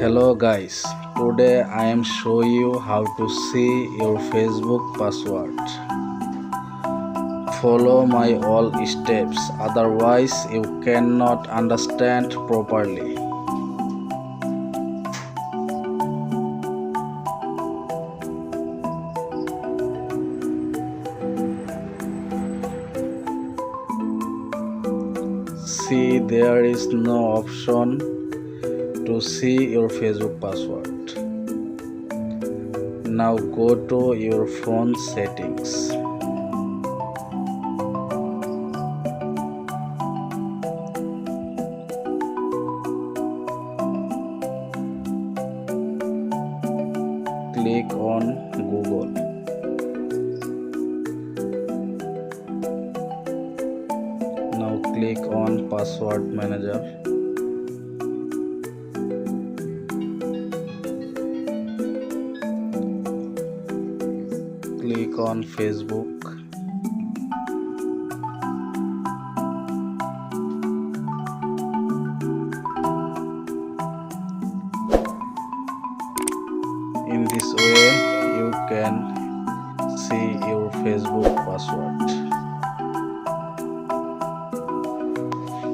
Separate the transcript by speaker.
Speaker 1: Hello guys, today I am show you how to see your Facebook password. Follow my all steps, otherwise you cannot understand properly. See, there is no option to see your Facebook password. Now go to your phone settings. Click on Google. Now click on Password Manager. Click on Facebook. In this way, you can see your Facebook password.